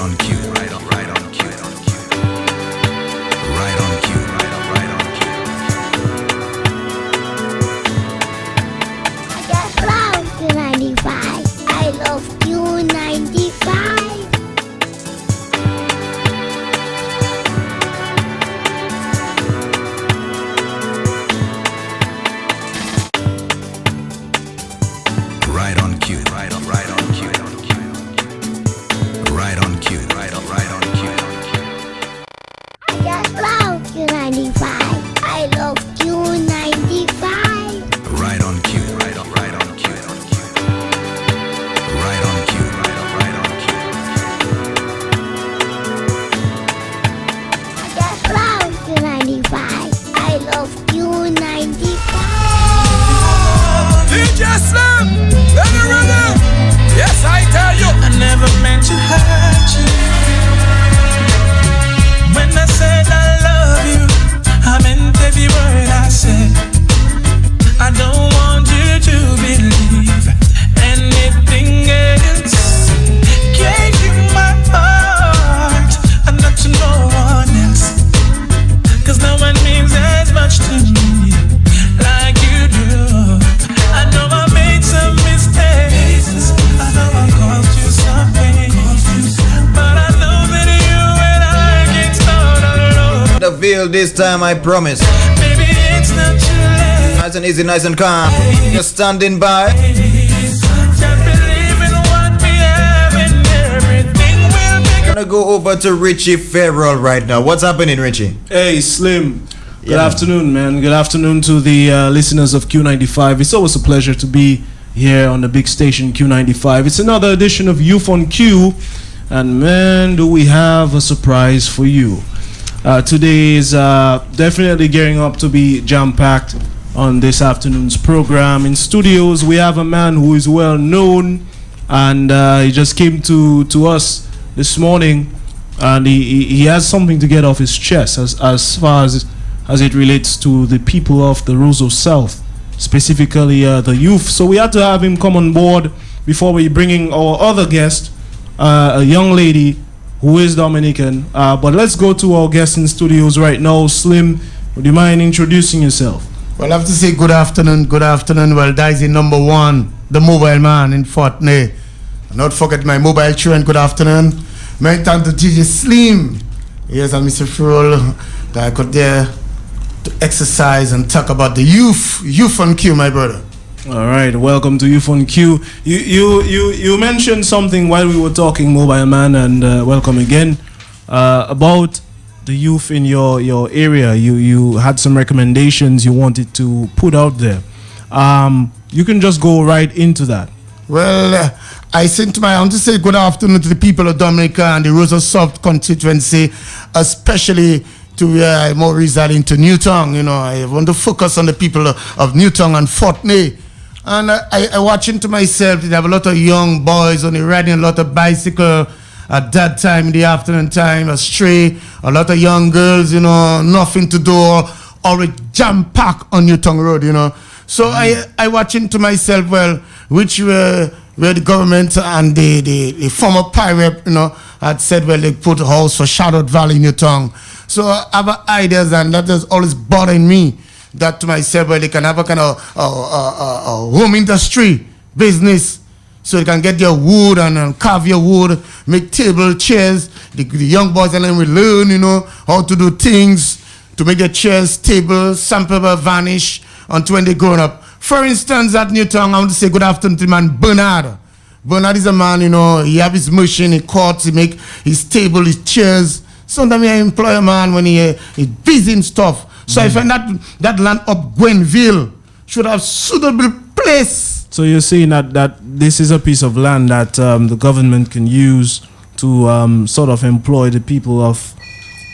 on cue, right on cue, right on cue, right on cue. I just love Q95. I love Q95. Right on cue, right on cue, right on cue, right on cue. I just love Q95. I love Q95. Right on cue, right on cue, right on cue, right on cue. I just love Q95. I love Q95. DJ Slim, let it rhythm. Yes, I tell you, I never meant to hurt you. When I said I love you, I meant every word I said. I don't want you to believe anything else. Gave you my heart, and not to no one else. 'Cause no one means as much to me like you do. I know I made some mistakes. I know I caused you some pain, but I know that you and I can start all over. The field this time, I promise. Baby, it's not too late. Nice and easy, nice and calm. Just standing by. Just believe in what we have and everything will be Gonna go over to Richie Farrell right now. What's happening, Richie? Hey, Slim. Good Yeah. afternoon, man. Good afternoon to the listeners of Q95. It's always a pleasure to be here on the big station Q95. It's another edition of Youth on Q, and man, do we have a surprise for you. Today is definitely gearing up to be jam-packed on this afternoon's program. In studios, we have a man who is well known, and he just came to us this morning, and he has something to get off his chest as far as it relates to the people of the Roseau South, specifically the youth. So we had to have him come on board before we bringing our other guest, a young lady who is Dominican. But let's go to our guest in studios right now. Slim, would you mind introducing yourself? Well, I have to say good afternoon, good afternoon. Well, that is the number one, the mobile man in Fort Nay. Not forget my mobile children, good afternoon. Many thanks to DJ Slim. Yes, and Mr. Farrell, that I could there to exercise and talk about the youth on Q, my brother. All right, welcome to Youth on Q. You mentioned something while we were talking, mobile man, and welcome again, about the youth in your area. You had some recommendations you wanted to put out there. You can just go right into that. Well, I want to say good afternoon to the people of Dominica and the Roseau South constituency, especially to where I'm more residing to Newtown. You know, I want to focus on the people of Newtown and Fort Nay. And I watching to myself, they have a lot of young boys only riding a lot of bicycle at that time in the afternoon time, astray, a lot of young girls, you know, nothing to do, always jam-packed on Newtown Road, you know. So I watching to myself, well, which where the government and the former pirate, you know, had said, well, they put a house for Charlotte Valley in Newtown. So I have ideas, and that is always bothering me, that to myself, well, they can have a kind of home industry business, so they can get their wood and carve your wood, make table, chairs. The young boys and then will learn, you know, how to do things to make their chairs, tables, sample vanish until when they grown up. For instance, at Newtown, I want to say good afternoon to the man Bernard. Bernard is a man, you know, he have his machine, he cuts, he make his table, his chairs. Sometimes I employ a man when he's busy and stuff. So I find that land up Gwenville should have suitable place. So you're saying that this is a piece of land that the government can use to sort of employ the people of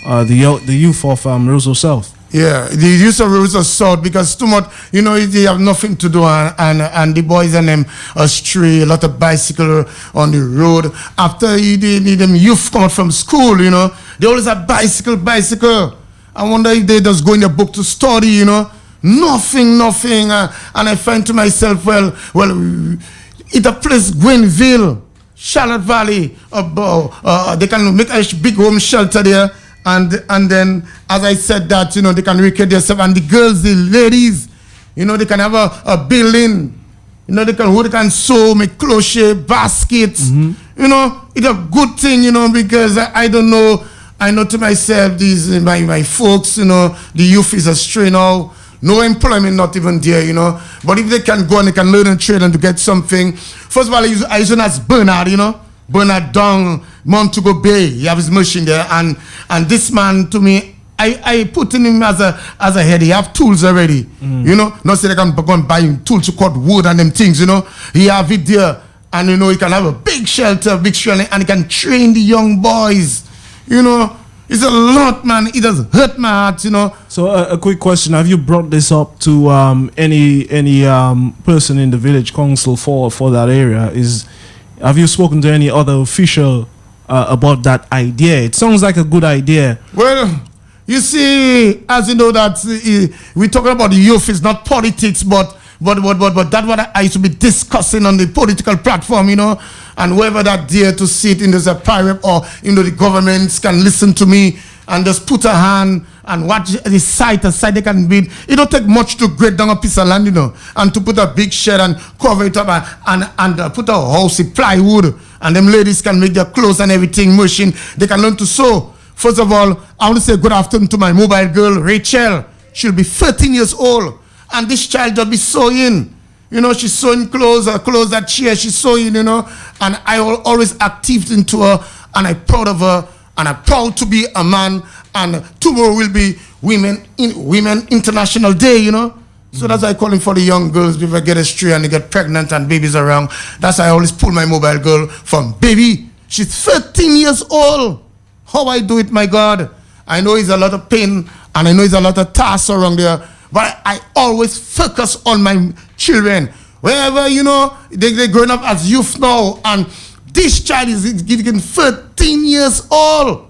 the youth of Roseau South. Yeah, the use of Roseau South, because too much, you know, they have nothing to do, and the boys and them astray, a lot of bicycle on the road. After them youth come out from school, you know, they always have bicycle. I wonder if they just go in the book to study, you know. Nothing. And I find to myself, well, it's a place, Gwenville. Charlotte Valley. They can make a big home shelter there. And then, as I said that, they can recreate themselves. And the girls, the ladies, they can have a building. They can sew, make crochet, baskets. It's a good thing, because I don't know. I know to myself, these my folks, the youth is astray now. No employment, not even there, But if they can go and they can learn and trade and to get something. First of all, I use him as Bernard, Bernard down Montego Bay. He have his machine there. And this man, to me, I put in him as a head. He have tools already, Not say they can go and buy him tools to cut wood and them things, He have it there. And, he can have a big shelter, big shelter, and he can train the young boys, It's a lot, man. It does hurt my heart, So a quick question: have you brought this up to any person in the village council for that area? Have you spoken to any other official about that idea? It sounds like a good idea. Well, you see, as you know that we're talking about the youth. It's not politics, but that's what I used to be discussing on the political platform, and whoever that dare to sit in as a pirate or the governments can listen to me and just put a hand and watch the site they can build. It don't take much to grade down a piece of land, and to put a big shed and cover it up and put a house with plywood, and them ladies can make their clothes and everything machine. They can learn to sew. First of all, I want to say good afternoon to my mobile girl, Rachel. She'll be 13 years old. And this child will be sewing. She's sewing clothes that she's sewing, and I will always active into her, and I'm proud of her, and I'm proud to be a man, and tomorrow will be Women International Day, So that's why I calling for the young girls before they get astray and they get pregnant and babies around. That's why I always pull my mobile girl from baby. She's 13 years old. How I do it, my God. I know it's a lot of pain, and I know it's a lot of tasks around there. But I always focus on my children. Wherever, they're growing up as youth now. And this child is getting 13 years old.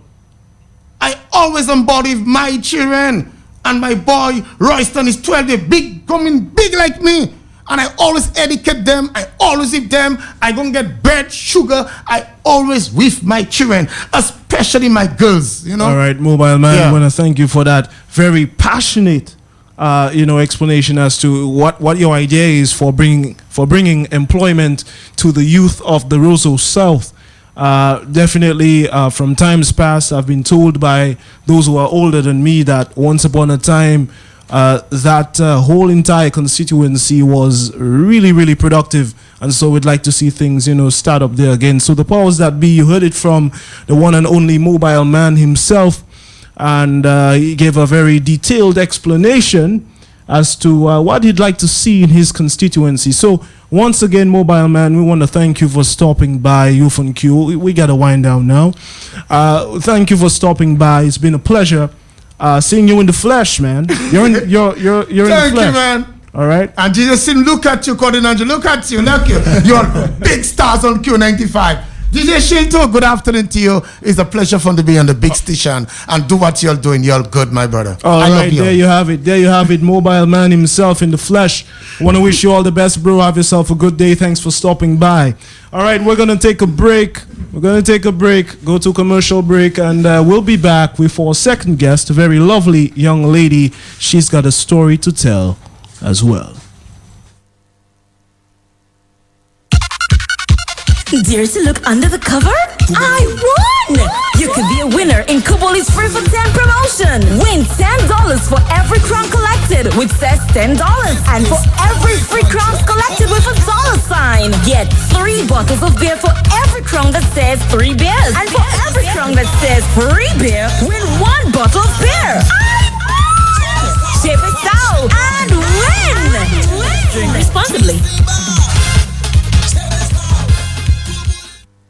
I always embody my children. And my boy, Royston, is 12. They're coming big like me. And I always educate them. I always eat them. I go and get bread, sugar. I always with my children, especially my girls, All right, Mobile Man, Yeah. I want to thank you for that very passionate explanation as to what your idea is for bringing employment to the youth of the Roseau South. Definitely, from times past, I've been told by those who are older than me that once upon a time, that whole entire constituency was really, really productive, and so we'd like to see things, start up there again. So the powers that be, you heard it from the one and only Mobile Man himself. And he gave a very detailed explanation as to what he'd like to see in his constituency. So once again, Mobile Man, we want to thank you for stopping by Youth on Q. We got to wind down now. Thank you for stopping by. It's been a pleasure seeing you in the flesh, man. You're in the flesh. Thank you, man. All right. And Jesus, look at you, Cordon Angel. Look at you. Look you. You're big stars on Q95. DJ Shinto, good afternoon to you. It's a pleasure for to be on the big station and do what you're doing. You're good, my brother. All I right, love you. there you have it. There you have it. Mobile Man himself in the flesh. Want to wish you all the best, bro. Have yourself a good day. Thanks for stopping by. All right, we're going to take a break. Go to commercial break, and we'll be back with our second guest, a very lovely young lady. She's got a story to tell as well. Dare to look under the cover? I won! You could be a winner in Kuboli's Free for 10 promotion. Win $10 for every crown collected, which says $10. And for every free crown collected with a $sign. Get 3 bottles of beer for every crown that says 3 beers. And for every crown that says free beer, win 1 bottle of beer. Ship it out and win! Drink responsibly.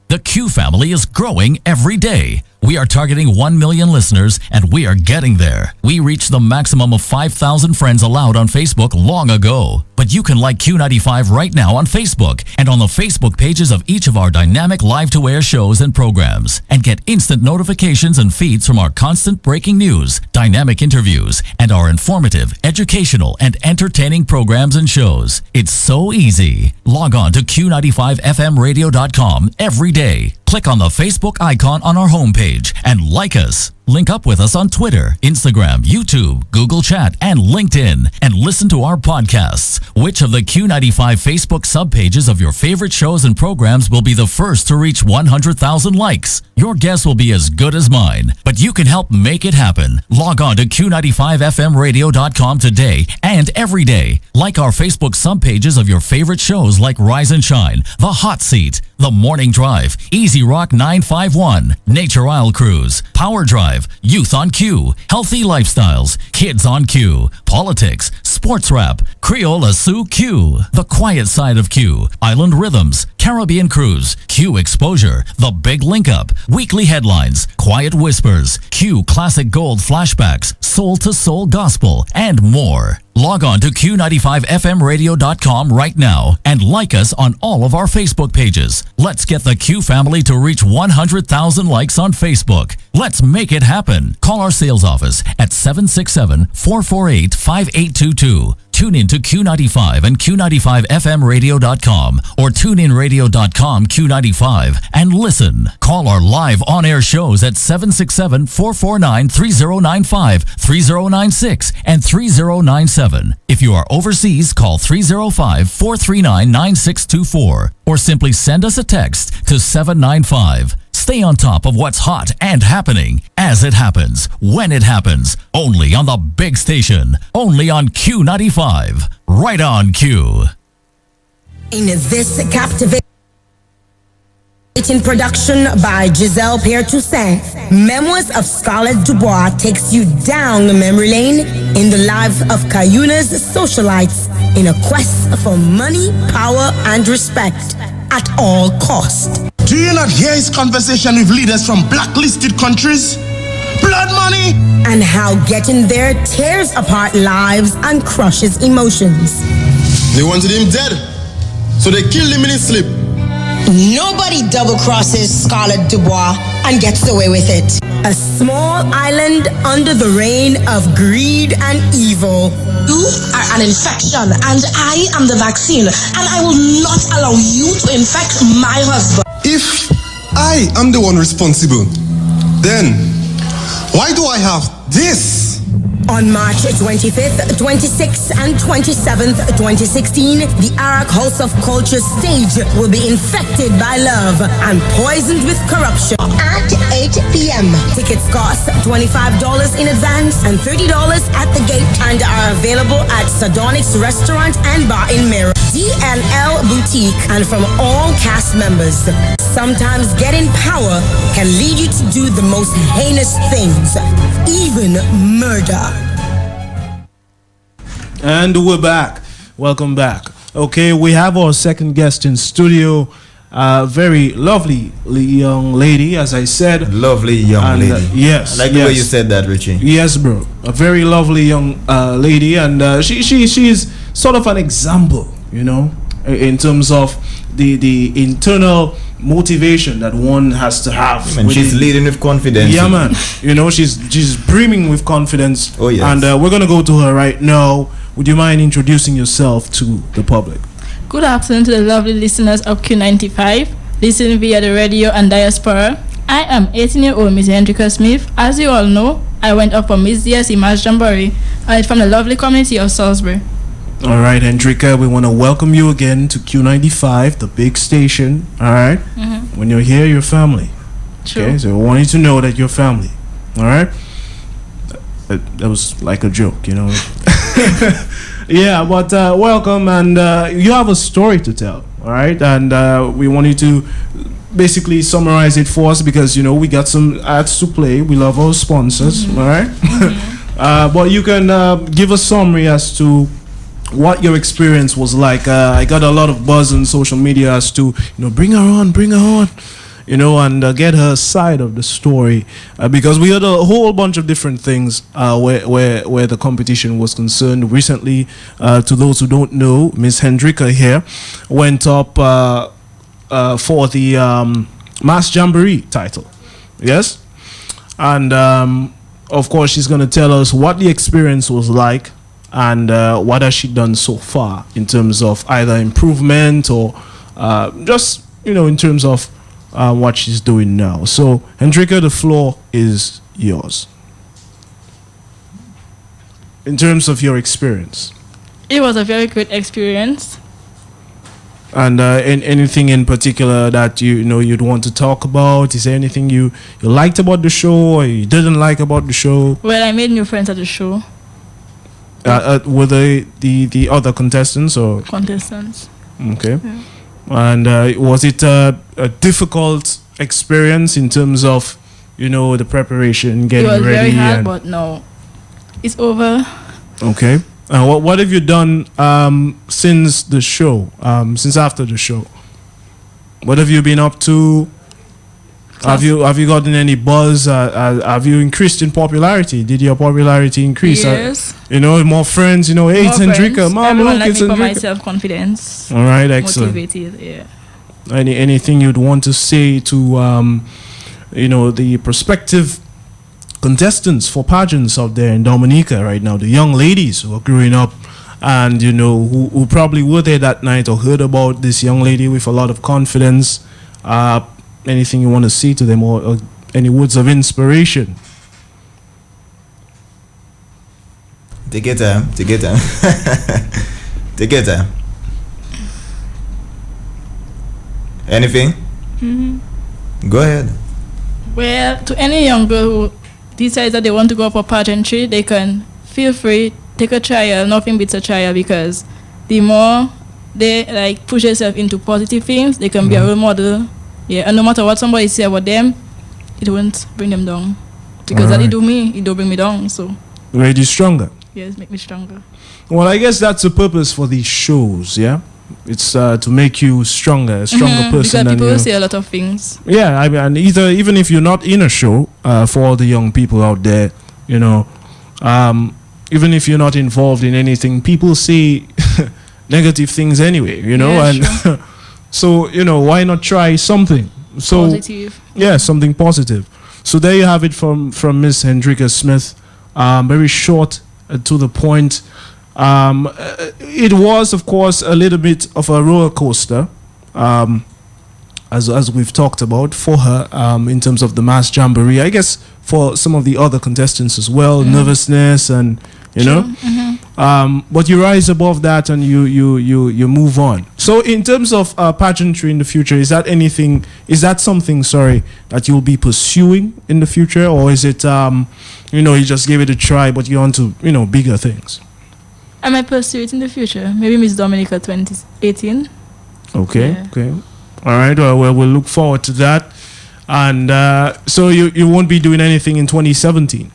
The Q family is growing every day. We are targeting 1 million listeners, and we are getting there. We reached the maximum of 5,000 friends allowed on Facebook long ago. But you can like Q95 right now on Facebook and on the Facebook pages of each of our dynamic live-to-air shows and programs, and get instant notifications and feeds from our constant breaking news, dynamic interviews, and our informative, educational, and entertaining programs and shows. It's so easy. Log on to Q95FMradio.com every day. Click on the Facebook icon on our homepage and like us. Link up with us on Twitter, Instagram, YouTube, Google Chat, and LinkedIn, and listen to our podcasts. Which of the Q95 Facebook subpages of your favorite shows and programs will be the first to reach 100,000 likes? Your guess will be as good as mine, but you can help make it happen. Log on to Q95FMradio.com today and every day. Like our Facebook subpages of your favorite shows like Rise and Shine, The Hot Seat, The Morning Drive, Easy Rock 951, Nature Isle Cruise, Power Drive, Youth on Q, Healthy Lifestyles, Kids on Q, Politics, Sports Rap, Creole Sioux Q, The Quiet Side of Q, Island Rhythms, Caribbean Cruise, Q Exposure, The Big Link Up, Weekly Headlines, Quiet Whispers, Q Classic Gold Flashbacks, Soul to Soul Gospel, and more. Log on to Q95FMradio.com right now and like us on all of our Facebook pages. Let's get the Q family to reach 100,000 likes on Facebook. Let's make it happen. Call our sales office at 767-448-5822. Tune in to Q95 and Q95FMradio.com or TuneInRadio.com Q95 and listen. Call our live on-air shows at 767-449-3095, 3096, and 3097. If you are overseas, call 305-439-9624 or simply send us a text to 795. Stay on top of what's hot and happening as it happens, when it happens, only on the big station, only on Q95. Right on Q. In this captivating production by Giselle Pierre-Toussaint, Memoirs of Scarlett Dubois takes you down memory lane in the life of Cayuna's socialites in a quest for money, power, and respect at all cost. Do you not hear his conversation with leaders from blacklisted countries? Blood money! And how getting there tears apart lives and crushes emotions. They wanted him dead, so they killed him in his sleep. Nobody double-crosses Scarlett Dubois and gets away with it. A small island under the reign of greed and evil. You are an infection and I am the vaccine, and I will not allow you to infect my husband. If I am the one responsible, then why do I have this? On March 25th, 26th, and 27th, 2016, the Arak House of Culture stage will be infected by love and poisoned with corruption at 8 p.m. Tickets cost $25 in advance and $30 at the gate and are available at Sardonyx Restaurant and Bar in Mirror, DLL Boutique, and from all cast members. Sometimes getting power can lead you to do the most heinous things, even murder. And we're back. Welcome back. Okay, we have our second guest in studio. Very lovely young lady, as I said. Lovely young lady. Yes. I like the way you said that, Richie. Yes, bro. A very lovely young lady, and she's sort of an example, you know, in terms of the internal motivation that one has to have. And she's leading with confidence. Yeah, man. You know, she's brimming with confidence. Oh, yes. And we're going to go to her right now. Would you mind introducing yourself to the public? Good afternoon to the lovely listeners of Q95, listening via the radio and diaspora. I am 18-year-old Miss Hendrika Smith. As you all know, I went up for Miss DSE March Jamboree. I'm from the lovely community of Salisbury. All right, Hendrika, we want to welcome you again to Q95, the big station. All right? Mm-hmm. When you're here, you're family. True. Okay, so I want you to know that you're family. All right? That was like a joke, you know. Yeah, but welcome, and you have a story to tell, all right? And we want you to basically summarize it for us because, you know, we got some ads to play. We love our sponsors, all right? Mm-hmm. But you can give a summary as to what your experience was like. I got a lot of buzz on social media as to, you know, bring her on, and get her side of the story, because we heard a whole bunch of different things where the competition was concerned recently. To those who don't know, Miss Hendrika here went up for the Mass Jamboree title, yes, and of course she's going to tell us what the experience was like and what has she done so far in terms of either improvement or just in terms of what she's doing now. So Hendrika, the floor is yours. In terms of your experience, It was a very great experience. and anything in particular that you'd want to talk about? Is there anything you liked about the show or you didn't like about the show? Well, I made new friends at the show. Were they the other contestants or Contestants. okay? And was it a difficult experience in terms of the preparation, getting It was ready? very hard, but no, it's over. Okay. What have you done since the show? Since after the show? What have you been up to? Have you gotten any buzz? Have you increased in popularity? Did your popularity increase? Yes. More friends. Hey, it's Hendrika. Mom, Everyone look, like it's me for my Hendrika. self-confidence. All right, excellent. Motivated, yeah. Anything you'd want to say to the prospective contestants for pageants out there in Dominica right now, the young ladies who are growing up and who probably were there that night or heard about this young lady with a lot of confidence? Anything you want to say to them, or any words of inspiration? Take your time. Take your time. Take your time. Anything? Go ahead. Well, to any young girl who decides that they want to go for pageantry, they can feel free, take a trial. Nothing beats a trial, because the more they push themselves into positive things, they can be a role model. Yeah, and no matter what somebody say about them, it won't bring them down. Because that it do me, it don't bring me down. So Made you stronger. yes, make me stronger. Well, I guess that's the purpose for these shows, yeah? It's to make you stronger, a stronger person Because than people you. say a lot of things. Yeah, I mean, and even if you're not in a show, for all the young people out there, even if you're not involved in anything, people say negative things anyway, Yeah, and sure. so why not try something? So Positive. yeah, something positive. So there you have it from Miss Hendrika Smith. Very short, to the point. It was, of course, a little bit of a roller coaster, as we've talked about for her, in terms of the Mass Jamboree. I guess for some of the other contestants as well, nervousness and but you rise above that and you move on. So in terms of pageantry in the future, is that something that you'll be pursuing in the future, or is it you just gave it a try but you're on to bigger things? I might pursue it in the future. Maybe Miss Dominica 2018. Okay. Yeah. Okay. All right. Well, we'll look forward to that. And so you won't be doing anything in 2017.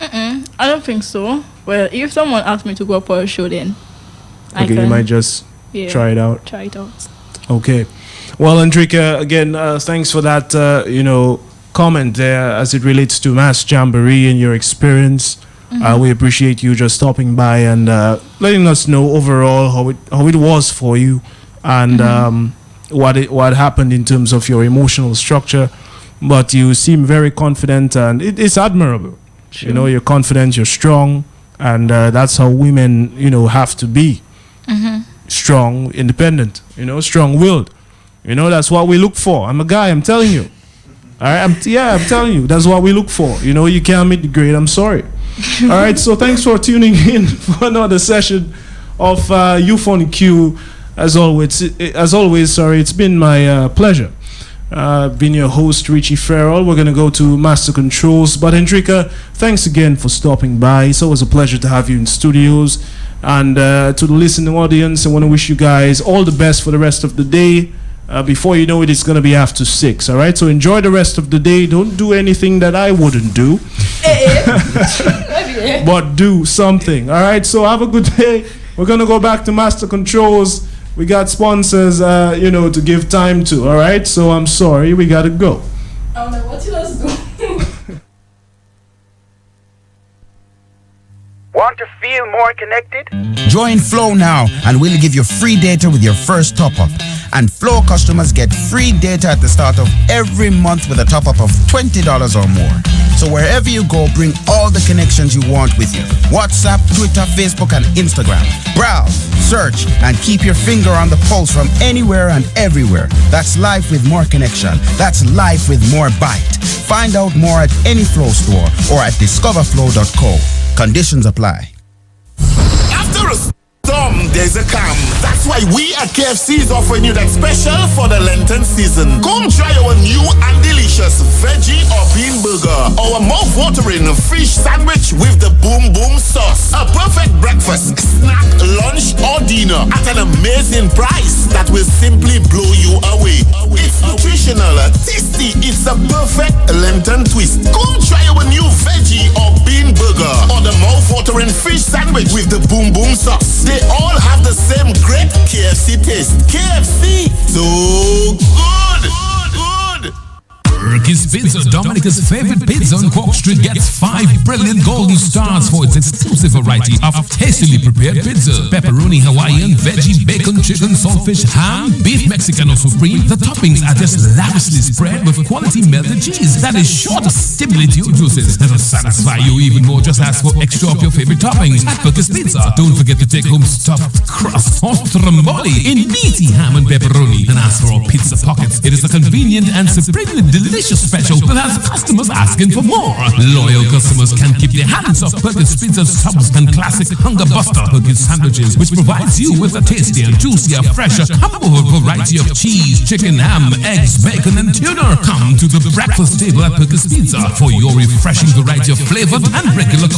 I don't think so. Well, if someone asks me to go up for a show, then I Okay, can you might just try it out. Try it out. Okay. Well, Hendrika, again, thanks for that, comment there as it relates to Mass Jamboree and your experience. We appreciate you just stopping by and letting us know overall how it was for you and what happened in terms of your emotional structure. But you seem very confident, and it's admirable. Sure. You're confident, you're strong, and that's how women, have to be. Strong, independent, strong-willed. That's what we look for. I'm a guy, I'm telling you. All right, I'm telling you, that's what we look for. You can't meet the grade, I'm sorry. All right, so thanks for tuning in for another session of Youth on Q. As always, it's been my pleasure. Been your host, Richie Farrell. We're going to go to Master Controls. But Hendrika, thanks again for stopping by. It's always a pleasure to have you in studios. And to the listening audience, I want to wish you guys all the best for the rest of the day. Before you know it, it's going to be after 6. All right, so enjoy the rest of the day. Don't do anything that I wouldn't do. But do something. All right, so have a good day. We're going to go back to Master Controls. We got sponsors, to give time to. All right, so I'm sorry, we gotta go. I'm like, what you guys do? Want to feel more connected? Join Flow now and we'll give you free data with your first top-up. And Flow customers get free data at the start of every month with a top-up of $20 or more. So wherever you go, bring all the connections you want with you. WhatsApp, Twitter, Facebook, and Instagram. Browse, search, and keep your finger on the pulse from anywhere and everywhere. That's life with more connection. That's life with more bite. Find out more at any Flow store or at discoverflow.co. Conditions apply. After a storm, there's a calm. That's why we at KFC is offering you that special for the Lenten season. Come try our new and delicious veggie or bean burger. Our mouth-watering fish sandwich with the boom boom sauce. A perfect breakfast, snack, lunch, or dinner at an amazing price that will simply blow you away. It's nutritional, tasty. It's a perfect Lenten twist. Come try our new veggie or bean burger or the mouth-watering fish sandwich with the boom boom sauce. They all have the same great KFC taste. KFC, so good. Perky's Pizza, Dominica's favorite pizza on Cork Street, gets 5 brilliant golden stars for its exclusive variety of tastily prepared pizza. Pepperoni, Hawaiian, veggie, bacon, chicken, saltfish, ham, beef Mexicano supreme. The toppings are just lavishly spread with quality melted cheese that is sure to stimulate your juices and to satisfy you even more. Just ask for extra of your favorite toppings at Perky's Pizza. Don't forget to take home stuffed crust or stromboli in meaty ham and pepperoni, and ask for our pizza pockets. It is a convenient and supremely delicious special that has customers asking for more. Loyal customers can keep their hands off Perkins Pizza subs and classic Hunger Buster Perkins sandwiches, which provides you with a tastier, juicier, fresher, humble variety of cheese, chicken, ham, eggs, bacon, and tuna. Come to the breakfast table at Perkins Pizza for your refreshing variety of flavored and regular